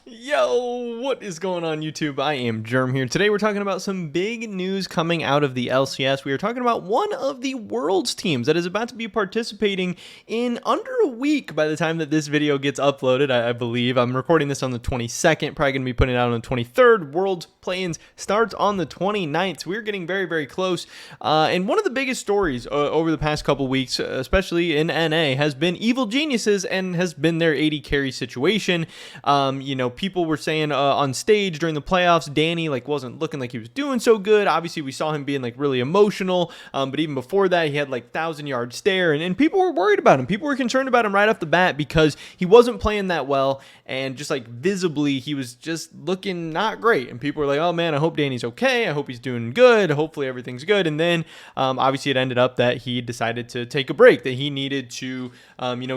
Yo, what is going on YouTube? I am Germ here. Today we're talking about some big news coming out of the LCS. We are talking about one of the world's teams that is about to be participating in under a week by the time that this video gets uploaded, I believe. I'm recording this on the 22nd, probably going to be putting it out on the 23rd. World's play-ins starts on the 29th. So we're getting very, very close. And one of the biggest stories over the past couple weeks, especially in NA, has been Evil Geniuses and has been their AD carry situation. People were saying on stage during the playoffs, Danny wasn't looking like he was doing so good. Obviously, we saw him being really emotional. But even before that, he had 1,000-yard stare, and people were worried about him. People were concerned about him right off the bat because he wasn't playing that well, and just visibly, he was just looking not great. And people were like, "Oh man, I hope Danny's okay. I hope he's doing good. Hopefully everything's good." And then, obviously, it ended up that he decided to take a break. That he needed to,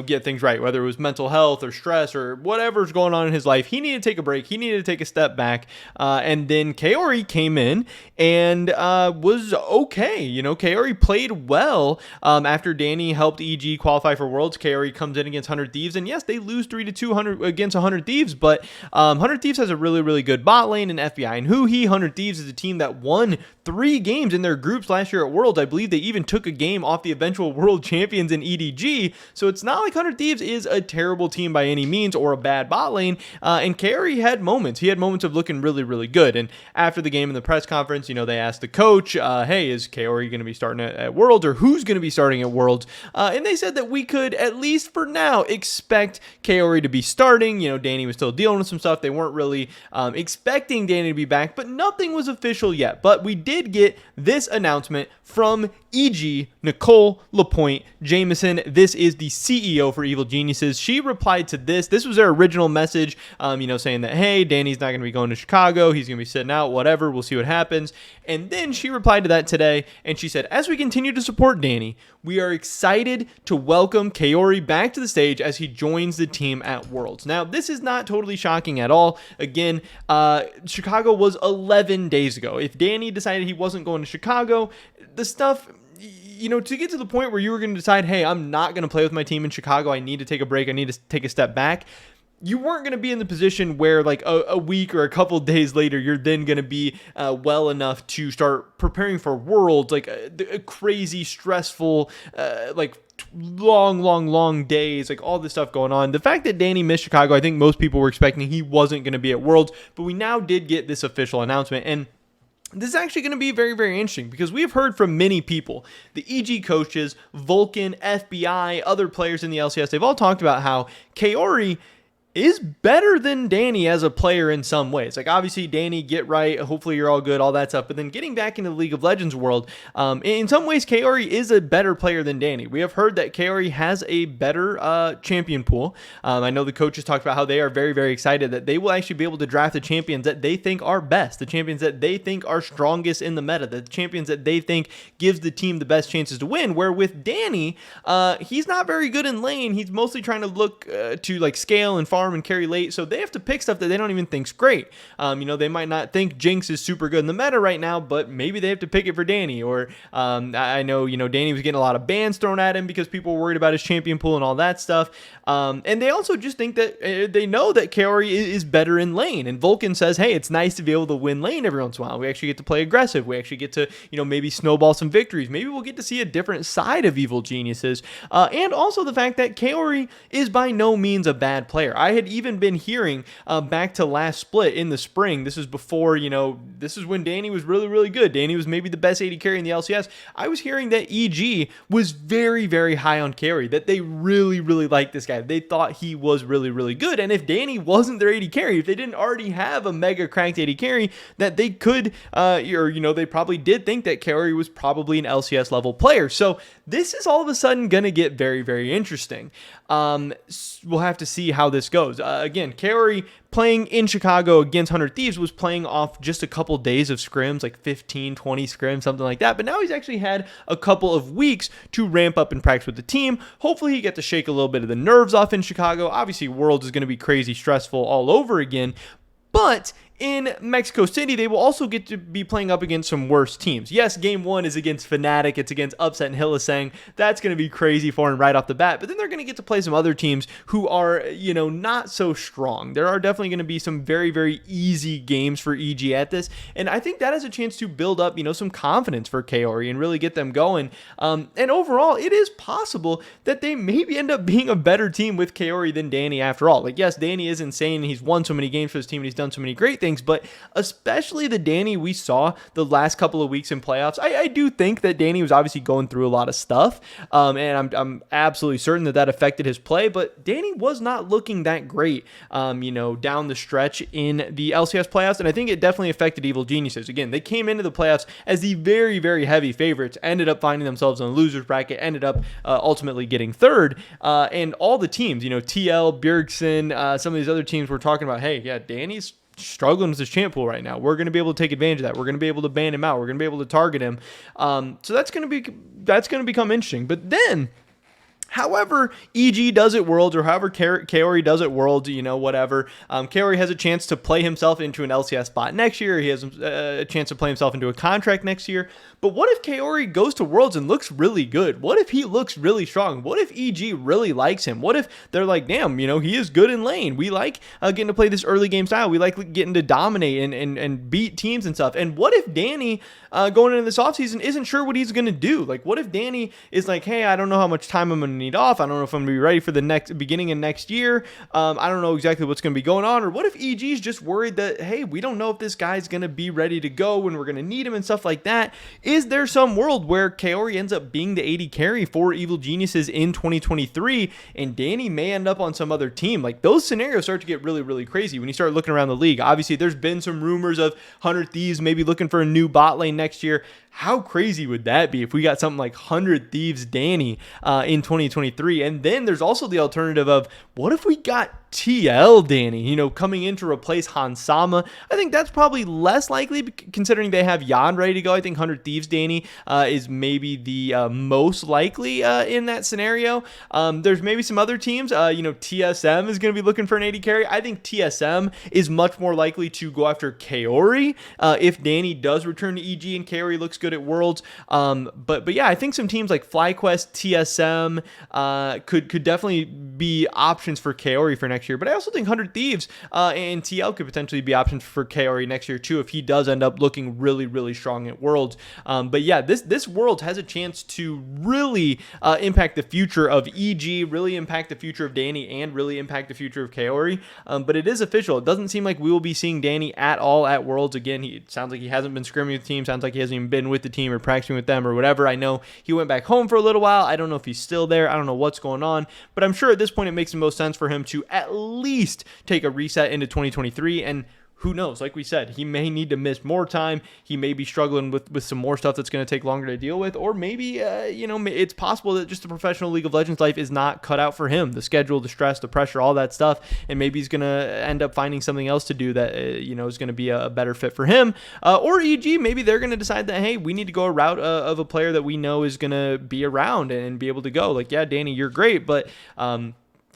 get things right, whether it was mental health or stress or whatever's going on in his life. He needed to take a break. He needed to take a step back. And then Kaori came in and was okay. Kaori played well after Danny helped EG qualify for Worlds. Kaori comes in against 100 Thieves, and yes, they lose 3-2 against 100 Thieves, but 100 Thieves has a really, really good bot lane in FBI and Huhi. 100 Thieves is a team that won 3 games in their groups last year at Worlds. I believe they even took a game off the eventual world champions in EDG. So it's not like 100 Thieves is a terrible team by any means or a bad bot lane. And Kaori had moments. He had moments of looking really, really good. And after the game in the press conference, they asked the coach, hey, is Kaori going to be starting at Worlds, or who's going to be starting at Worlds? And they said that we could, at least for now, expect Kaori to be starting. Danny was still dealing with some stuff. They weren't really expecting Danny to be back, but nothing was official yet. But we did get this announcement from EG, Nicole Lapointe Jameson. This is the CEO for Evil Geniuses. She replied to this. This was their original message, saying that, hey, Danny's not going to be going to Chicago. He's going to be sitting out, whatever. We'll see what happens. And then she replied to that today, and she said, as we continue to support Danny, we are excited to welcome Kaori back to the stage as he joins the team at Worlds. Now, this is not totally shocking at all. Again, Chicago was 11 days ago. If Danny decided he wasn't going to Chicago, the stuff, to get to the point where you were going to decide, hey, I'm not going to play with my team in Chicago. I need to take a break. I need to take a step back. You weren't going to be in the position where a week or a couple days later, you're then going to be well enough to start preparing for Worlds, a crazy, stressful, long days, all this stuff going on. The fact that Danny missed Chicago, I think most people were expecting he wasn't going to be at Worlds, but we now did get this official announcement. And this is actually going to be very, very interesting because we have heard from many people, the EG coaches, Vulcan, FBI, other players in the LCS. They've all talked about how Kaori is better than Danny as a player in some ways. Obviously, Danny, get right. Hopefully, you're all good, all that stuff. But then getting back into the League of Legends world, in some ways, Kaori is a better player than Danny. We have heard that Kaori has a better champion pool. I know the coaches talked about how they are very, very excited that they will actually be able to draft the champions that they think are best, the champions that they think are strongest in the meta, the champions that they think gives the team the best chances to win. Where with Danny, he's not very good in lane. He's mostly trying to look to scale and farm and carry late, so they have to pick stuff that they don't even think's great. They might not think Jinx is super good in the meta right now, but maybe they have to pick it for Danny. Or I know Danny was getting a lot of bans thrown at him because people were worried about his champion pool and all that stuff. And they also just think that they know that Kaori is better in lane. And Vulcan says, hey, it's nice to be able to win lane every once in a while. We actually get to play aggressive. We actually get to maybe snowball some victories. Maybe we'll get to see a different side of Evil Geniuses. And also the fact that Kaori is by no means a bad player. I had even been hearing back to last split in the spring. This is before, this is when Danny was really, really good. Danny was maybe the best AD carry in the LCS. I was hearing that EG was very, very high on Kaori, that they really, really liked this guy. They thought he was really, really good. And if Danny wasn't their AD carry, if they didn't already have a mega cracked AD carry, that they could, they probably did think that Kaori was probably an LCS level player. So this is all of a sudden going to get very, very interesting. We'll have to see how this goes. Again, Kaori playing in Chicago against 100 Thieves was playing off just a couple days of scrims, 15, 20 scrims, something like that. But now he's actually had a couple of weeks to ramp up and practice with the team. Hopefully he gets to shake a little bit of the nerves off in Chicago. Obviously, Worlds is going to be crazy stressful all over again. But in Mexico City, they will also get to be playing up against some worse teams. Yes, game 1 is against Fnatic. It's against Upset and Hylissang. That's going to be crazy for them right off the bat. But then they're going to get to play some other teams who are, not so strong. There are definitely going to be some very, very easy games for EG at this. And I think that has a chance to build up, some confidence for Kaori and really get them going. And overall, it is possible that they maybe end up being a better team with Kaori than Danny after all. Like, yes, Danny is insane. He's won so many games for his team and he's done so many great things, but especially the Danny we saw the last couple of weeks in playoffs, I do think that Danny was obviously going through a lot of stuff, and I'm absolutely certain that affected his play, but Danny was not looking that great, down the stretch in the LCS playoffs, and I think it definitely affected Evil Geniuses. Again, they came into the playoffs as the very, very heavy favorites, ended up finding themselves in the losers bracket, ended up ultimately getting third, and all the teams, TL, Bjergsen, some of these other teams were talking about, hey, yeah, Danny's struggling with his champ pool right now. We're going to be able to take advantage of that. We're going to be able to ban him out. We're going to be able to target him. So that's going to become interesting. But then, however EG does at Worlds, or however Kaori does at Worlds, whatever, Kaori has a chance to play himself into an LCS spot next year. He has a chance to play himself into a contract next year. But what if Kaori goes to Worlds and looks really good? What if he looks really strong? What if EG really likes him? What if they're like, damn, he is good in lane. We like getting to play this early game style. We like getting to dominate and beat teams and stuff. And what if Danny, going into this offseason, isn't sure what he's going to do? Like, what if Danny is like, hey, I don't know how much time I'm going to need off. I don't know if I'm going to be ready for the beginning of next year. I don't know exactly what's going to be going on. Or what if EG is just worried that, hey, we don't know if this guy's going to be ready to go when we're going to need him and stuff like that. Is there some world where Kaori ends up being the AD carry for Evil Geniuses in 2023 and Danny may end up on some other team? Like, those scenarios start to get really, really crazy when you start looking around the league. Obviously, there's been some rumors of 100 Thieves maybe looking for a new bot lane next year. How crazy would that be if we got something like 100 Thieves Danny in 2023? And then there's also the alternative of, what if we got TL Danny, coming in to replace Hansama? I think that's probably less likely considering they have Jan ready to go. I think 100 Thieves Danny is maybe the most likely in that scenario. There's maybe some other teams. TSM is going to be looking for an AD carry. I think TSM is much more likely to go after Kaori if Danny does return to EG and Kaori looks good at Worlds. But yeah, I think some teams like FlyQuest, TSM could definitely be options for Kaori for next year. But I also think 100 Thieves and TL could potentially be options for Kaori next year too if he does end up looking really, really strong at Worlds. But yeah, this World has a chance to really impact the future of EG, really impact the future of Danny, and really impact the future of Kaori. But it is official. It doesn't seem like we will be seeing Danny at all at Worlds again. It sounds like he hasn't been scrimming with the team. Sounds like he hasn't even been with the team or practicing with them or whatever. I know he went back home for a little while. I don't know if he's still there. I don't know what's going on. But I'm sure at this point it makes the most sense for him to at least take a reset into 2023. And who knows? Like we said, he may need to miss more time. He may be struggling with some more stuff that's going to take longer to deal with. Or maybe, it's possible that just the professional League of Legends life is not cut out for him. The schedule, the stress, the pressure, all that stuff. And maybe he's going to end up finding something else to do that, is going to be a better fit for him. Or EG, maybe they're going to decide that, hey, we need to go a route of a player that we know is going to be around and be able to go. Like, yeah, Danny, you're great, but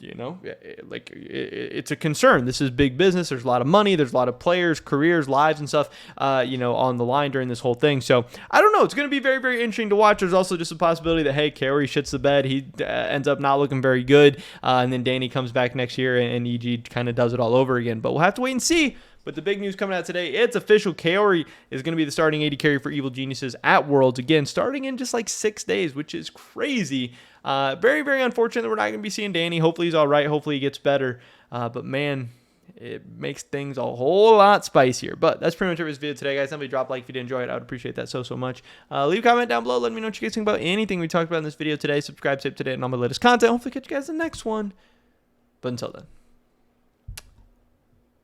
it's a concern. This is big business. There's a lot of money. There's a lot of players, careers, lives, and stuff, on the line during this whole thing. So I don't know. It's going to be very, very interesting to watch. There's also just a possibility that, hey, Kaori shits the bed. He ends up not looking very good. And then Danny comes back next year and EG kind of does it all over again. But we'll have to wait and see. But the big news coming out today, it's official. Kaori is going to be the starting AD carry for Evil Geniuses at Worlds again, starting in just like 6 days, which is crazy. Very, very unfortunate that we're not going to be seeing Danny. Hopefully he's all right. Hopefully he gets better. But man, it makes things a whole lot spicier. But that's pretty much it for this video today, guys. Somebody drop a like if you did enjoy it. I would appreciate that so much. Leave a comment down below. Let me know what you guys think about anything we talked about in this video today. Subscribe, save today, and all my latest content. Hopefully catch you guys in the next one. But until then,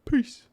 peace.